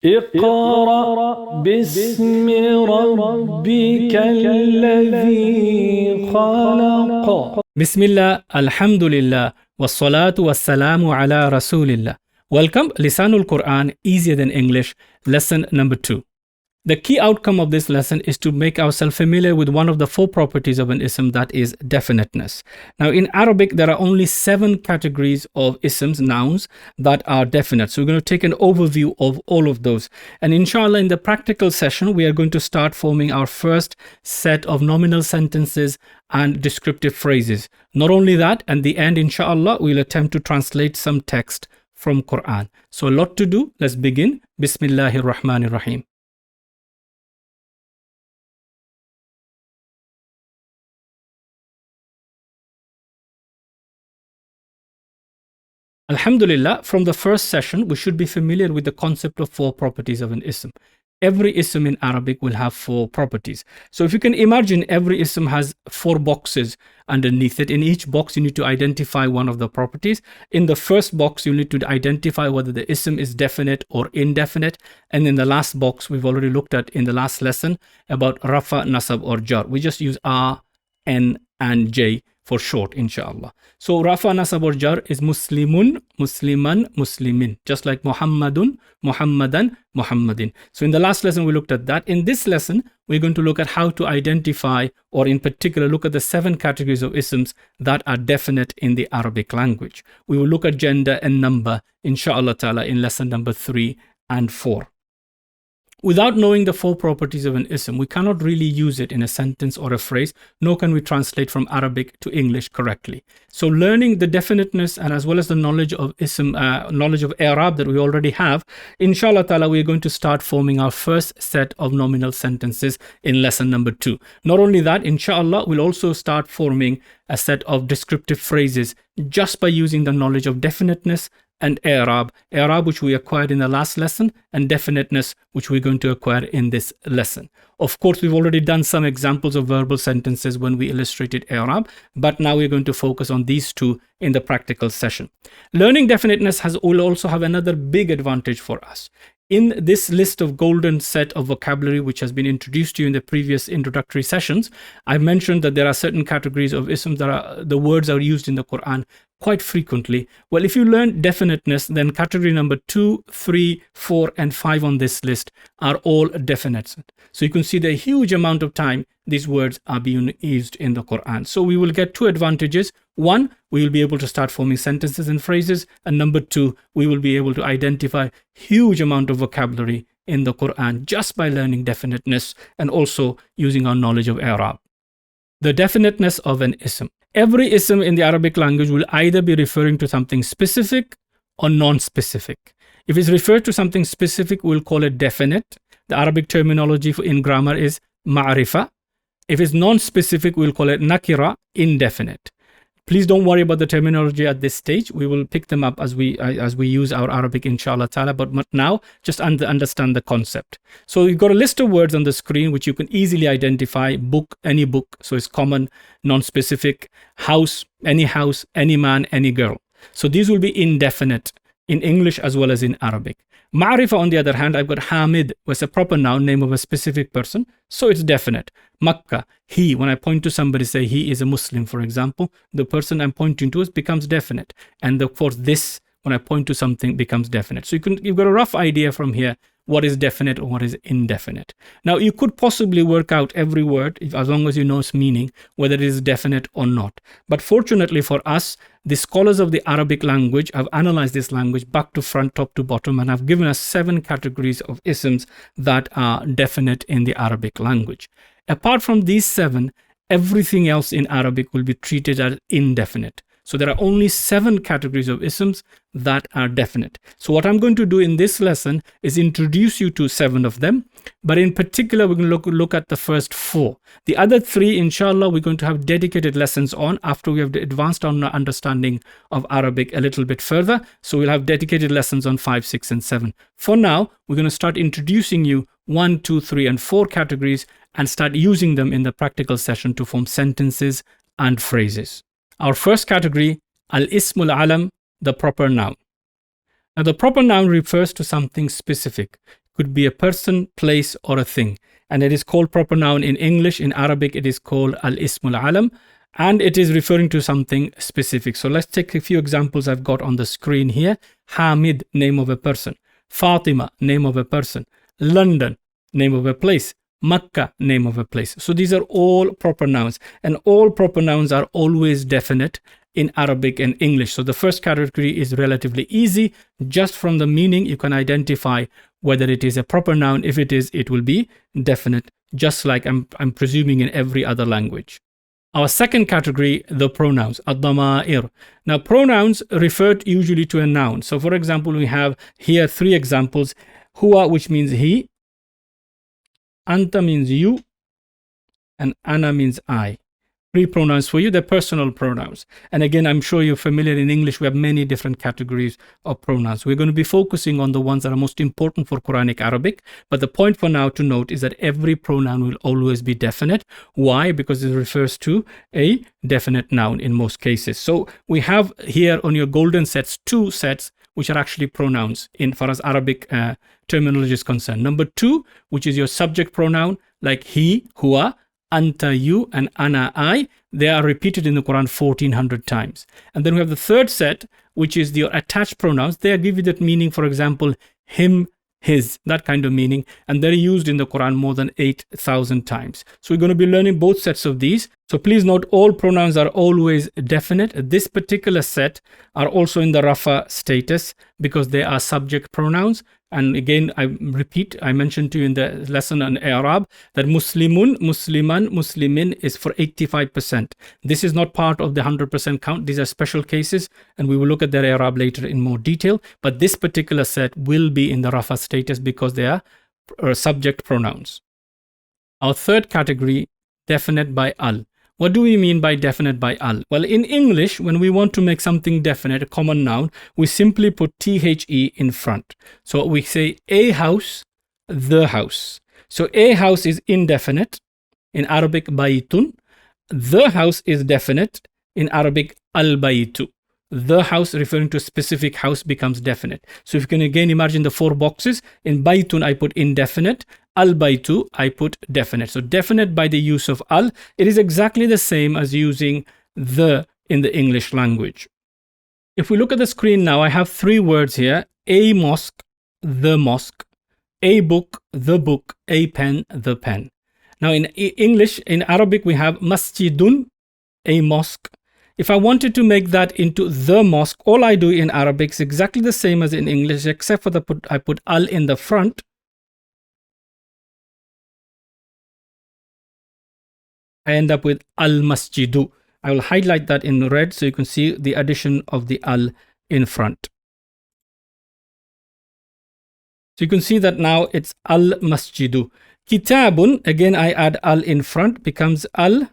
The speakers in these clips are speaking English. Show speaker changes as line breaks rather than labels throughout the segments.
اقرأ باسم ربك الذي خلق.
Bismillah, Alhamdulillah, wassalatu wassalamu ala Rasulillah. Welcome, Lisaan-ul-Qur'an, Easier Than English, lesson number 2. The key outcome of this lesson is to make ourselves familiar with one of the 4 properties of an ism, that is definiteness. Now, in Arabic, there are only 7 categories of isms, nouns, that are definite. So we're going to take an overview of all of those. And inshallah, in the practical session, we are going to start forming our first set of nominal sentences and descriptive phrases. Not only that, at the end, inshallah, we'll attempt to translate some text from Quran. So a lot to do. Let's begin. Bismillahir Rahmanir Rahim. Alhamdulillah, from the first session, we should be familiar with the concept of 4 properties of an ism. Every ism in Arabic will have 4 properties. So if you can imagine, every ism has 4 boxes underneath it. In each box, you need to identify one of the properties. In the first box, you need to identify whether the ism is definite or indefinite. And in the last box, we've already looked at in the last lesson about rafa, nasab, or jar. We just use R, N, and J for short, inshallah. So rafa, nasab, or jar is muslimun, musliman, muslimin, just like muhammadun, muhammadan, muhammadin. So in the last lesson, we looked at that. In this lesson, we're going to look at how to identify, or in particular, look at the 7 categories of isms that are definite in the Arabic language. We will look at gender and number, inshallah ta'ala, in lesson number 3 and 4. Without knowing the 4 properties of an ism, we cannot really use it in a sentence or a phrase, nor can we translate from Arabic to English correctly. So learning the definiteness and as well as the knowledge of ism, knowledge of Iraab that we already have, inshallah ta'ala, we are going to start forming our first set of nominal sentences in lesson number 2. Not only that, inshallah, we'll also start forming a set of descriptive phrases just by using the knowledge of definiteness and Iraab, which we acquired in the last lesson, and definiteness, which we're going to acquire in this lesson. Of course, we've already done some examples of verbal sentences when we illustrated Iraab, but now we're going to focus on these 2 in the practical session. Learning definiteness will also have another big advantage for us. In this list of golden set of vocabulary which has been introduced to you in the previous introductory sessions, I mentioned that there are certain categories of isms that the words are used in the Quran quite frequently. Well, if you learn definiteness, then category number 2, 3, 4, and 5 on this list are all definite. So you can see the huge amount of time these words are being used in the Quran. So we will get 2 advantages. 1, we will be able to start forming sentences and phrases. And number 2, we will be able to identify huge amount of vocabulary in the Quran just by learning definiteness and also using our knowledge of Iraab. The definiteness of an ism. Every ism in the Arabic language will either be referring to something specific or non-specific. If it's referred to something specific, we'll call it definite. The Arabic terminology in grammar is ma'rifa. If it's non-specific, we'll call it nakira, indefinite. Please don't worry about the terminology at this stage. We will pick them up as we use our Arabic, inshallah ta'ala. But now, just understand the concept. So you've got a list of words on the screen which you can easily identify. Book, any book. So it's common, non-specific. House, any man, any girl. So these will be indefinite in English as well as in Arabic. Ma'rifa, on the other hand, I've got Hamid, was a proper noun, name of a specific person, so it's definite. Makkah, he, when I point to somebody, say he is a Muslim, for example, the person I'm pointing to becomes definite. And of course, this, when I point to something, becomes definite. So you've got a rough idea from here what is definite or what is indefinite. Now, you could possibly work out every word, as long as you know its meaning, whether it is definite or not. But fortunately for us, the scholars of the Arabic language have analyzed this language back to front, top to bottom, and have given us 7 categories of isms that are definite in the Arabic language. Apart from these 7, everything else in Arabic will be treated as indefinite. So there are only 7 categories of isms that are definite. So what I'm going to do in this lesson is introduce you to 7 of them. But in particular, we're going to look at the first 4. The other 3, inshallah, we're going to have dedicated lessons on after we have advanced our understanding of Arabic a little bit further. So we'll have dedicated lessons on 5, 6, and 7. For now, we're going to start introducing you 1, 2, 3, and 4 categories and start using them in the practical session to form sentences and phrases. Our first category, al-ismul alam, the proper noun. Now, the proper noun refers to something specific. could be a person, place, or a thing. And it is called proper noun in English. In Arabic, it is called al-ismul-alam, and it is referring to something specific. So let's take a few examples I've got on the screen here. Hamid, name of a person. Fatima, name of a person. London, name of a place. Makkah, name of a place. So these are all proper nouns, and all proper nouns are always definite in Arabic and English. So the first category is relatively easy. Just from the meaning, you can identify whether it is a proper noun. If it is, it will be definite, just like I'm presuming in every other language. Our second category, the pronouns, ad-dama'ir. Now, pronouns refer usually to a noun. So, for example, we have here 3 examples. Huwa, which means he. Anta means you. And ana means I. 3 pronouns for you. They're personal pronouns. And again, I'm sure you're familiar in English. We have many different categories of pronouns. We're going to be focusing on the ones that are most important for Quranic Arabic. But the point for now to note is that every pronoun will always be definite. Why? Because it refers to a definite noun in most cases. So we have here on your golden sets 2 sets which are actually pronouns in far as Arabic terminology is concerned. Number 2, which is your subject pronoun, like he, huwa, anta, you, and ana, I. They are repeated in the Quran 1400 times. And then we have the third set, which is your attached pronouns. They give you that meaning, for example, him, his, that kind of meaning. And they're used in the Quran more than 8,000 times. So we're going to be learning both sets of these. So please note, all pronouns are always definite. This particular set are also in the rafa status because they are subject pronouns. And again, I repeat, I mentioned to you in the lesson on Iraab that Muslimun, Musliman, Muslimin is for 85%. This is not part of the 100% count. These are special cases, and we will look at their Iraab later in more detail. But this particular set will be in the rafa status because they are subject pronouns. Our third category, definite by al. What do we mean by definite by al? Well, in English, when we want to make something definite, a common noun, we simply put the in front. So we say a house, the house. So a house is indefinite, in Arabic baytun. The house is definite, in Arabic al-baytu. The house referring to a specific house becomes definite. So if you can again imagine the 4 boxes, in baytun I put indefinite, al-baytu I put definite. So definite by the use of al. It is exactly the same as using the in the English language. If we look at the screen now, I have 3 words here: a mosque, the mosque; a book, the book; a pen, the pen. Now in English, in Arabic, we have masjidun, a mosque. If I wanted to make that into the mosque, all I do in Arabic is exactly the same as in English, except for I put al in the front. I end up with al-masjidu. I will highlight that in red so you can see the addition of the al in front. So you can see that now it's al-masjidu. Kitabun, again I add al in front, becomes al-kitabu.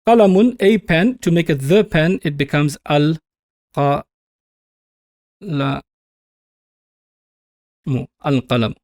Qalamun, a pen, to make it the pen, it becomes al-qalamu, al-qalam.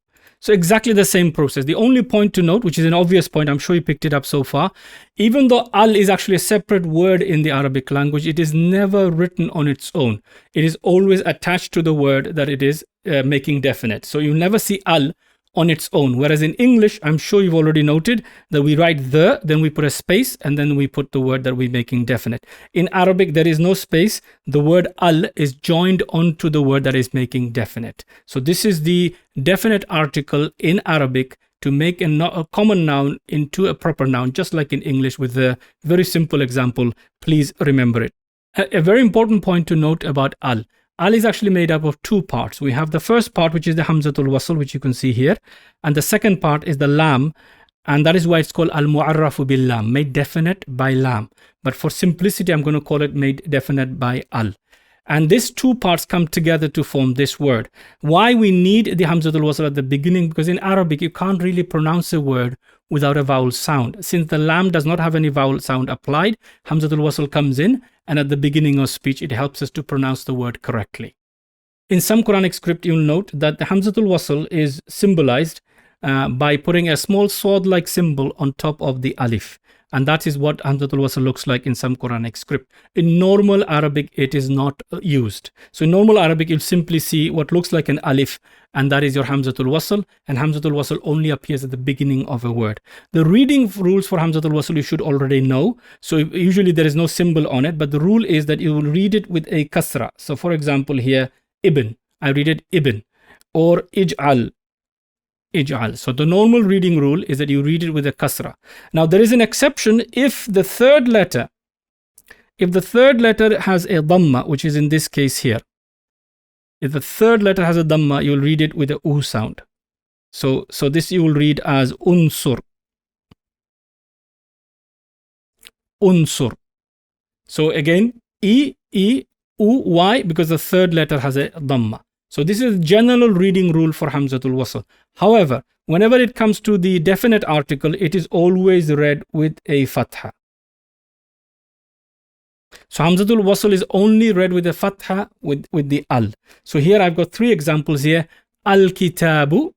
So exactly the same process. The only point to note, which is an obvious point, I'm sure you picked it up so far, even though al is actually a separate word in the Arabic language, it is never written on its own. It is always attached to the word that it is making definite. So you never see al on its own. Whereas in English, I'm sure you've already noted that we write the, then we put a space, and then we put the word that we're making definite. In Arabic, there is no space. The word al is joined onto the word that is making definite. So this is the definite article in Arabic to make a common noun into a proper noun, just like in English with a very simple example. Please remember it. A very important point to note about al. Al is actually made up of 2 parts. We have the first part, which is the Hamzatul Wasl, which you can see here. And the second part is the lam. And that is why it's called al-mu'arrafu bil lam, made definite by lam. But for simplicity, I'm going to call it made definite by al. And these 2 parts come together to form this word. Why we need the Hamzatul Wasl at the beginning? Because in Arabic, you can't really pronounce a word without a vowel sound. Since the lam does not have any vowel sound applied, Hamzatul Wasl comes in, and at the beginning of speech, it helps us to pronounce the word correctly. In some Quranic script, you'll note that the Hamzatul Wasl is symbolized by putting a small sword-like symbol on top of the alif. And that is what Hamzatul Wasl looks like in some Quranic script. In normal Arabic, it is not used. So in normal Arabic, you'll simply see what looks like an alif, and that is your Hamzatul Wasl. And Hamzatul Wasl only appears at the beginning of a word. The reading rules for Hamzatul Wasl you should already know. So usually there is no symbol on it, but the rule is that you will read it with a kasra. So for example here, ibn, I read it ibn, or ij'al. Ij'al. So the normal reading rule is that you read it with a kasra. Now there is an exception if the third letter has a dhamma, which is in this case here. If the third letter has a dhamma, you'll read it with a u sound. So this you will read as unsur. Unsur. So again, u, why? Because the third letter has a dhamma. So this is general reading rule for Hamzatul Wasl. However, whenever it comes to the definite article, it is always read with a fatha. So Hamzatul Wasl is only read with a fatha with the al. So here I've got three examples here. Al-kitabu,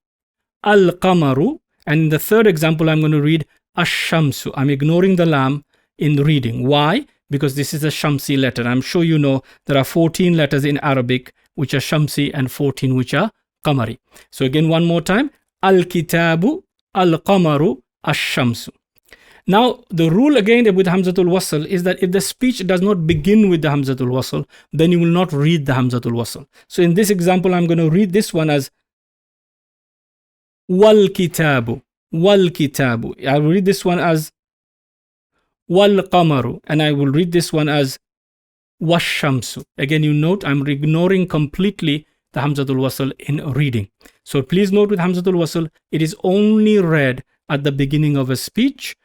al-qamaru, and in the third example I'm going to read ash-shamsu. I'm ignoring the lam in reading. Why? Because this is a shamsi letter. I'm sure you know there are 14 letters in Arabic which are shamsi and 14 which are qamari. So again, one more time. Al-kitabu, al-qamaru, ash-shamsu. Now, the rule again with Hamzatul Wasl is that if the speech does not begin with the Hamzatul Wasl, then you will not read the Hamzatul Wasl. So in this example, I'm going to read this one as wal-kitabu, wal-kitabu. I will read this one as wal-qamaru, and I will read this one as wash-shamsu. Again, you note I'm ignoring completely the Hamzatul Wasl in reading. So please note with Hamzatul Wasl, it is only read at the beginning of a speech.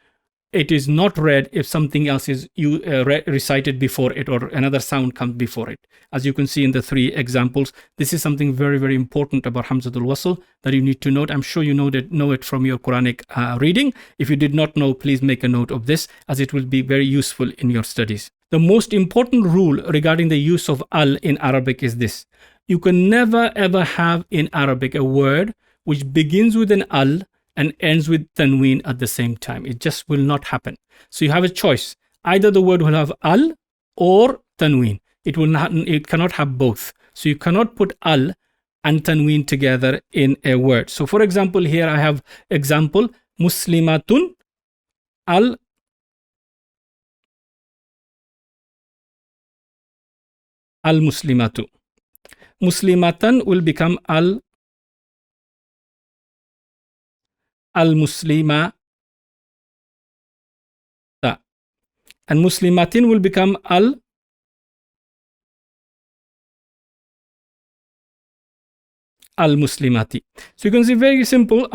It is not read if something else is recited before it or another sound comes before it. As you can see in the three examples, this is something very, very important about Hamzatul Wasl that you need to note. I'm sure you know it from your Quranic reading. If you did not know, please make a note of this as it will be very useful in your studies. The most important rule regarding the use of al in Arabic is this. You can never ever have in Arabic a word which begins with an al and ends with tanween at the same time. It just will not happen. So you have a choice. Either the word will have al or tanween. It cannot have both. So you cannot put al and tanween together in a word. So for example, here I have example muslimatun al-muslimatu. Muslimatan will become al-muslima, and muslimatin will become al-muslimati. So you can see very simple.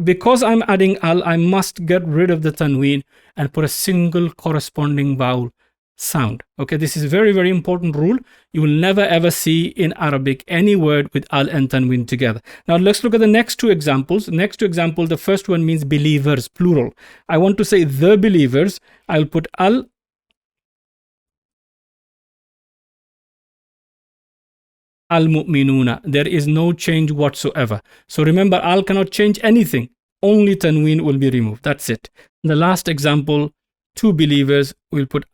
Because I'm adding al, I must get rid of the tanween and put a single corresponding vowel sound. Okay, this is a very, very important rule. You will never ever see in Arabic any word with al and tanween together. Now let's look at the next two examples. Next two example, the first one means believers, plural. I want to say the believers. I'll put al-mu'minuna. There is no change whatsoever. So remember, al cannot change anything. Only tanween will be removed. That's it. The last example, two believers, we'll put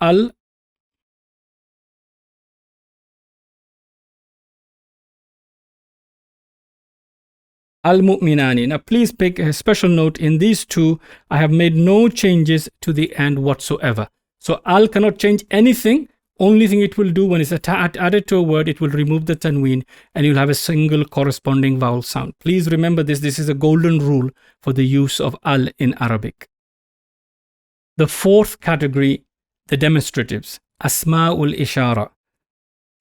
al-mu'minani. Now please take a special note. In these two, I have made no changes to the end whatsoever. So al cannot change anything. Only thing it will do when it's added to a word, it will remove the tanween and you'll have a single corresponding vowel sound. Please remember this. This is a golden rule for the use of al in Arabic. The fourth category, the demonstratives, asma'ul-ishara.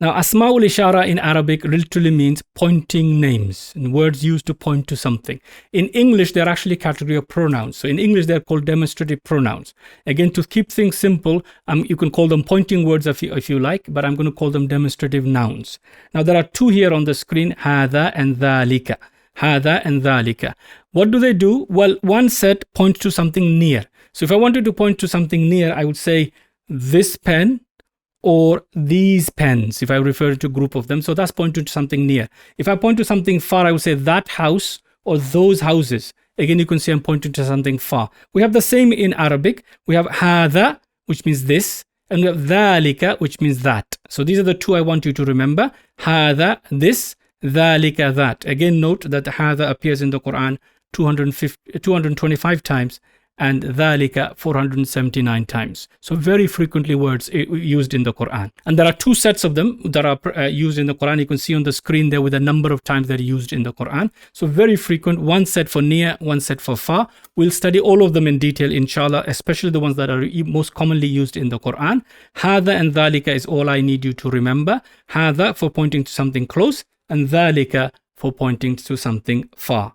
Now, asma'ul-ishara in Arabic literally means pointing names and words used to point to something. In English, they're actually a category of pronouns. So in English, they're called demonstrative pronouns. Again, to keep things simple, you can call them pointing words if you like, but I'm going to call them demonstrative nouns. Now, there are two here on the screen, hada and dhalika. Hada and dhalika. What do? Well, one set points to something near. So if I wanted to point to something near, I would say this pen or these pens, if I refer to a group of them. So that's pointing to something near. If I point to something far, I would say that house or those houses. Again, you can see I'm pointing to something far. We have the same in Arabic. We have هذا, which means this, and we have ذلك, which means that. So these are the two I want you to remember. هذا, this, ذلك, that. Again, note that هذا appears in the Quran 225 times and ذلك 479 times. So very frequently words used in the Quran. And there are two sets of them that are used in the Quran. You can see on the screen there with a number of times that are used in the Quran. So very frequent, one set for near, one set for far. We'll study all of them in detail, inshallah, especially the ones that are most commonly used in the Quran. هذا and ذلك is all I need you to remember. هذا for pointing to something close, and ذلك for pointing to something far.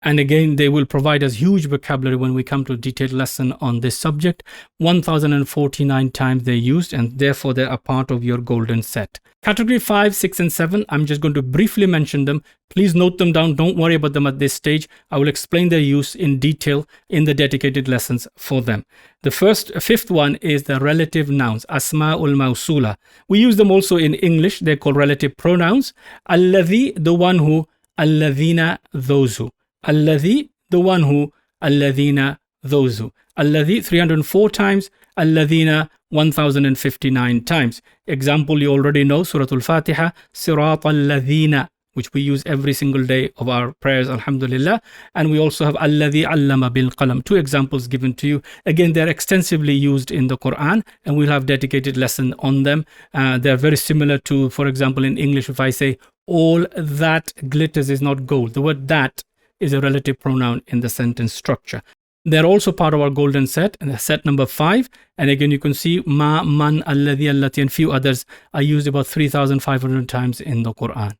And again, they will provide us huge vocabulary when we come to a detailed lesson on this subject. 1049 times they're used, and therefore they are part of your golden set. Category 5, 6, and 7, I'm just going to briefly mention them. Please note them down. Don't worry about them at this stage. I will explain their use in detail in the dedicated lessons for them. The fifth one is the relative nouns, asma'ul mawsula. We use them also in English. They're called relative pronouns. Alladhi, the one who, alladhina, those who. Alladhi, the one who, alladhina, those who. Alladhi 304 times, alladhina 1059 times. Example you already know, Surah Al-Fatiha, Sirat alladhina, which we use every single day of our prayers, alhamdulillah. And we also have alladhi allama bil qalam. Two examples given to you. Again, they're extensively used in the Quran, and we'll have dedicated lesson on them. They're very similar to, for example, in English, if I say, all that glitters is not gold. The word that is a relative pronoun in the sentence structure. They're also part of our golden set, and set number 5. And again, you can see ma, man, alladhi, allati, and few others are used about 3,500 times in the Quran.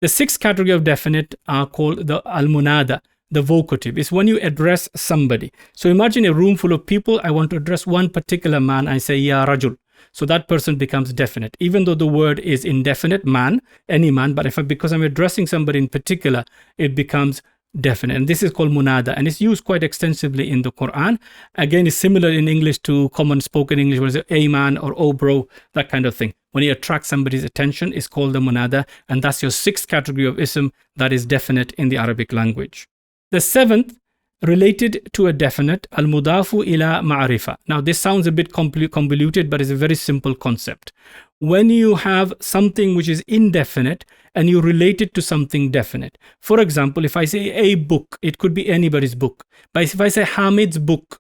The sixth category of definite are called the almunadah, the vocative. It's when you address somebody. So imagine a room full of people. I want to address one particular man. I say, ya rajul. So that person becomes definite, even though the word is indefinite, man, any man. But because I'm addressing somebody in particular, it becomes definite. And this is called munada, and it's used quite extensively in the Quran. Again, it's similar in English to common spoken English, where it's a man or oh bro, that kind of thing. When you attract somebody's attention, it's called the munada, and that's your sixth category of ism that is definite in the Arabic language. The seventh, related to a definite, al-mudafu ila ma'arifa. Now this sounds a bit convoluted, but it's a very simple concept. When you have something which is indefinite and you relate it to something definite. For example, if I say a book, it could be anybody's book. But if I say Hamid's book,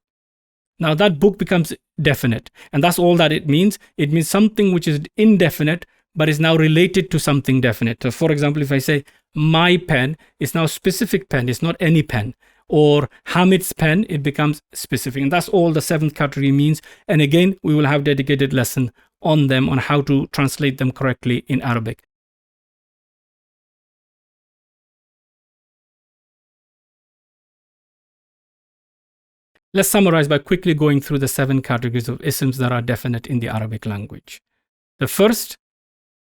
now that book becomes definite. And that's all that it means. It means something which is indefinite, but is now related to something definite. So for example, if I say my pen, it's now a specific pen. It's not any pen. Or Hamid's pen, it becomes specific. And that's all the seventh category means. And again, we will have dedicated lesson on them, on how to translate them correctly in Arabic. Let's summarize by quickly going through the 7 categories of isms that are definite in the Arabic language. The first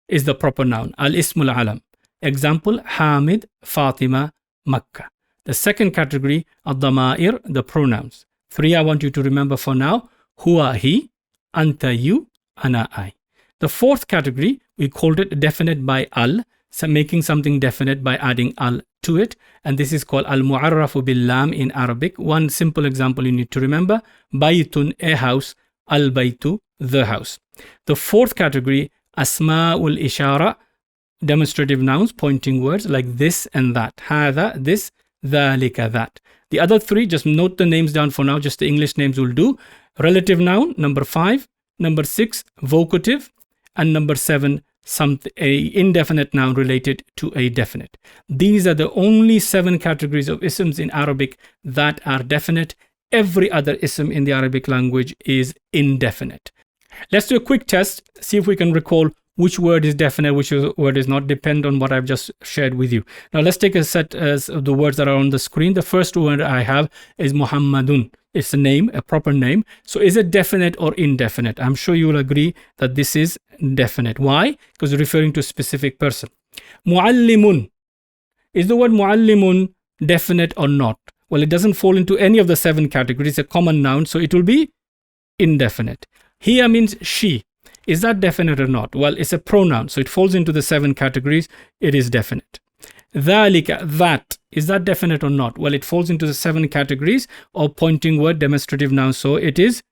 is the proper noun, al-ismul alam. Example, Hamid, Fatima, Makkah. The second category, ad-dama'ir, the pronouns. 3 I want you to remember for now, huwa, he, anta, you, ana, I. The fourth category, we called it definite by al, so making something definite by adding al to it, and this is called al-mu'arrafu bil-lam in Arabic. One simple example you need to remember, baytun, a house, al-baytu, the house. The fourth category, asma'ul ishara, demonstrative nouns, pointing words like this and that, hadha, this, dhalika, that. The other 3, just note the names down for now, just the English names will do. Relative noun, number 5, number 6, vocative, and number 7, a indefinite noun related to a definite. These are the only 7 categories of isms in Arabic that are definite. Every other ism in the Arabic language is indefinite. Let's do a quick test, see if we can recall which word is definite, which word is not, depend on what I've just shared with you. Now let's take a set of the words that are on the screen. The first word I have is Muhammadun. It's a name, a proper name. So is it definite or indefinite? I'm sure you will agree that this is definite. Why? Because it's referring to a specific person. Muallimun. Is the word muallimun definite or not? Well, it doesn't fall into any of the 7 categories. It's a common noun, so it will be indefinite. Hiya means she. Is that definite or not? Well, it's a pronoun, so it falls into the 7 categories. It is definite. ذلك, that. Is that definite or not? Well, it falls into the 7 categories of pointing word demonstrative noun, so it is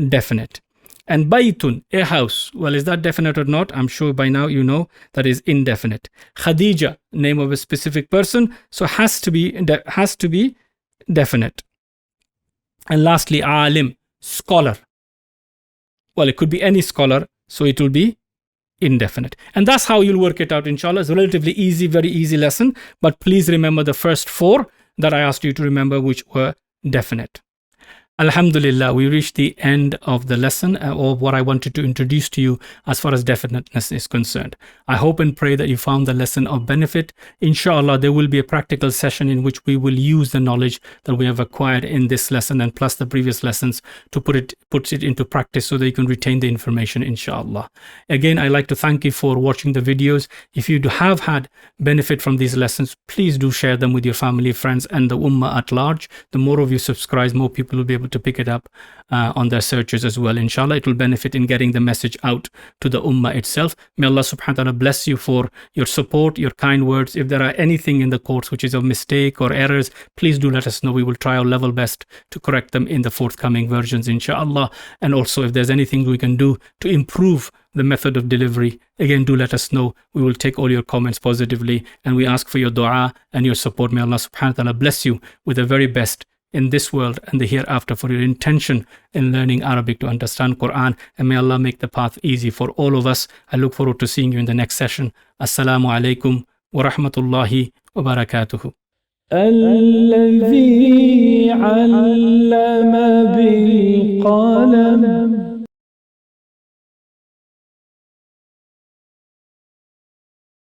definite. And baytun, a house. Well, is that definite or not? I'm sure by now you know that is indefinite. Khadija, name of a specific person, so has to be definite. And lastly, alim, scholar. Well, it could be any scholar, so it will be indefinite. And that's how you'll work it out, inshallah. It's a relatively easy, very easy lesson. But please remember the first 4 that I asked you to remember, which were definite. Alhamdulillah, we reached the end of the lesson of what I wanted to introduce to you as far as definiteness is concerned. I hope and pray that you found the lesson of benefit. Inshallah, there will be a practical session in which we will use the knowledge that we have acquired in this lesson and plus the previous lessons to put it into practice so that you can retain the information, inshallah. Again, I'd like to thank you for watching the videos. If you have had benefit from these lessons, please do share them with your family, friends, and the ummah at large. The more of you subscribe, more people will be able to pick it up on their searches as well. Inshallah, it will benefit in getting the message out to the ummah itself. May Allah subhanahu wa ta'ala bless you for your support, your kind words. If there are anything in the course which is a mistake or errors, please do let us know. We will try our level best to correct them in the forthcoming versions, inshallah. And also, if there's anything we can do to improve the method of delivery, again, do let us know. We will take all your comments positively, and we ask for your dua and your support. May Allah subhanahu wa ta'ala bless you with the very best in this world and the hereafter for your intention in learning Arabic to understand Quran, and may Allah make the path easy for all of us. I look forward to seeing you in the next session. Assalamu alaikum wa rahmatullahi wa barakatuhu.
الذي علم بالقلم